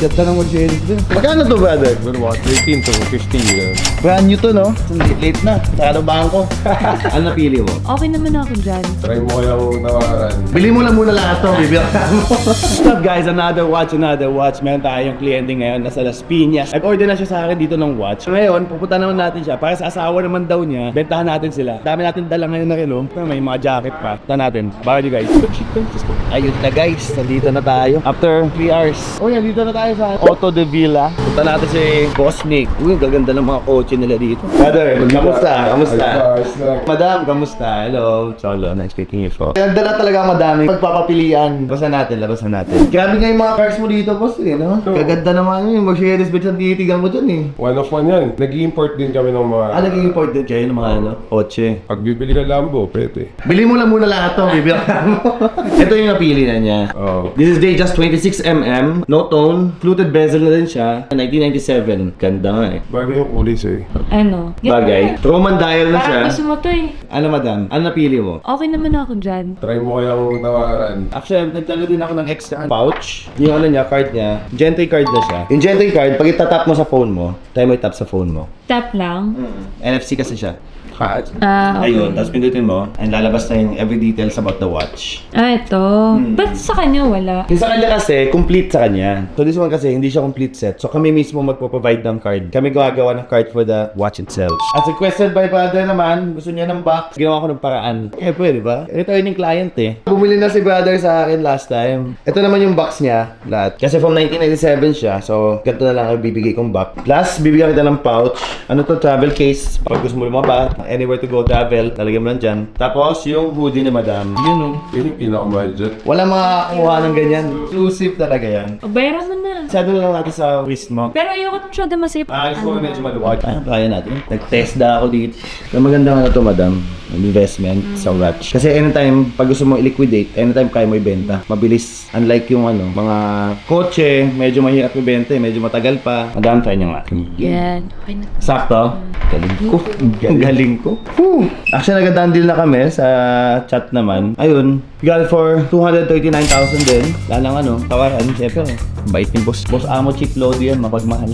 Ganda ng Mercedes din. Magkano to, brother? What? 13 to 15. Brand new to, no? Late na. Saka ng bangko. Ano napili mo? Okay naman ako dyan. Try mo kayang tawaran. Bili mo lang muna lahat to. Bibili ka mo. What's up, guys? Another watch. Meron tayong kliyente ngayon. Nasa Las Piñas. Nag-order na siya sa akin dito ng watch. Ngayon, pupunta naman natin siya. Para sa asawa naman daw niya, bentahan natin sila. Dami natin dala ngayon na relo. May mga jacket pa. Punta natin. Baka nyo guys. Ayun na guys. Nandito na tayo. After 3 hours. Oh yan, dito na tayo sa Auto de Villa. Punta natin si Boss Nick. Uy, gaganda ng mga kotse nila dito. Brother, kamusta? Kamusta? Madam, kamusta? Hello. Cholo, nice meeting you po. Dala talaga madami pagpapapilian. Labasan natin. Grabe nga yung mga cars mo dito, boss eh, no? Kaganda naman yung Mercedes Benz ang titigan mo dun eh. One of one yan. Nag-i-import din kami ng mga... Nag-i-import din kayo ng mga kotse. Pag bibili ka Lambo, pwede. Bili mo lang muna lahat to, bibili ka mo. Ito yung napili na niya. Oh. This is Datejust 26mm, no tone, fluted bezel na din siya. 1997. Ganda nga eh. Bagay yung ulis eh. Ano? Bagay. Roman dial na siya. Parang gusto mo to eh. Ano madam? Ano napili mo? Okay naman ako dyan. Try mo kayang tawaran. Actually, nagtalo din ako ng extra pouch. Yung ano niya, card niya, Gentry card na siya. Yung Gentry card, pag itatap mo sa phone mo, tayo mo itap sa phone mo. Tap lang. NFC kasi siya. Okay. Ayun, tapos pindutin mo, and lalabas na yung every details about the watch. Ito. Ba't sa kanya wala? Yung sa kanya kasi, complete sa kanya. So this one kasi, hindi siya complete set. So kami mismo magpo-provide ng card. Kami gagawa ng card for the watch itself. As requested by brother naman, gusto niya ng box. Ginawa ko ng paraan. Pwede ba? Returning client eh. Bumili na si brother sa akin last time. Ito naman yung box niya, lahat. Kasi from 1997 siya, so ganito na lang ang bibigay kong box. Plus, bibigyan kita ng pouch. Ano to? Travel case. Pag gusto mo lumabas, anywhere to go travel, talagyan mo lang dyan. Tapos, yung hoodie ni madam. Yun o. Yun yung pinakamahal dyan. Wala makakuha ng ganyan. Exclusive talaga yan. Bayaran mo na. Sabi lang natin sa wrist mo. Pero ayoko na siya masip. Ayos ko medyo maluwag. Kaya natin. Nag-test na ako dito. Ang maganda nga na to, madam. Investment sa watch. Kasi anytime, pag gusto mo i-liquidate, anytime kaya mo ibenta. Mabilis. Unlike yung ano, mga kotse, medyo mahirap ibenta, medyo matagal pa. Madam, try nyo nga. Yan. Okay na. Sakto. Galing ko. Galing ko. Actually, nagandaan deal na kami sa chat naman. Ayun. Got for 239,000 din. Lalang ano, tawaran. Siyempre, bait ni boss. Boss Amo cheap load yan, mapagmahal.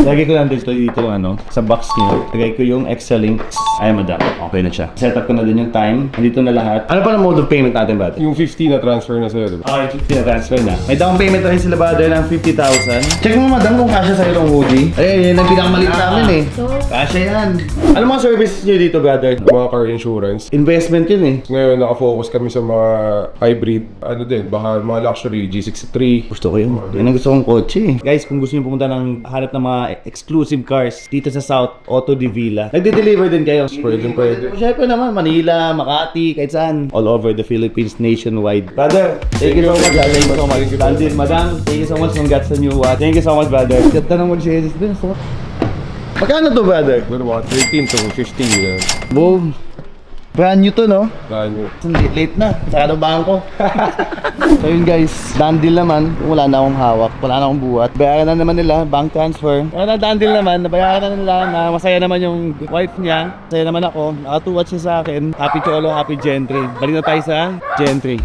Lagi ko lang dito yung ano, sa box niyo. Lagay ko yung extra links. Ay, madam. Okay na siya. Set up ko na din yung time. Nandito na lahat. Ano pa ang mode of payment natin, brother? Yung 50 na transfer na sa'yo, diba? Okay, 50 na transfer na. May down payment na rin sila, brother, ng 50,000. Check mo, madam, kung kasya sa'yo yung hoodie. Ay, yan ang pinakamaliit namin eh. Kasya yan. Ano mga services niyo dito, brother? Mga car insurance. Investment yun eh. Ngayon, nakafocus kami sa mga hybrid, ano din, baka mga luxury, G63. Gusto ko yun. Yan ang gusto kong kotse eh. Guys, kung gusto niyo pumunta ng hanap ng mga exclusive cars dito sa South Auto de Villa, nagde-deliver din kayo. Pwede. Siyempre naman, Manila, Makati, kahit saan. All over the Philippines, nationwide. Brother, thank you so much. Thank you so much. Landin, madam, thank you so much. Congrats sa new watch. Thank you so much, brother. Ganda ng Mercedes din. Magkano to, brother? What? 13 to 15. Boom. Brand new to, no? Brand new. Late na. Saka ng bangko. So yun guys, done deal naman. Wala na akong hawak, wala na akong buhat. Bayaran na naman nila, bank transfer. Kaya na done deal naman, nabayaran na nila na masaya naman yung wife niya. Masaya naman ako, nakatuwat siya sa akin. Happy Cholo, happy Gentry. Balik na tayo sa Gentry.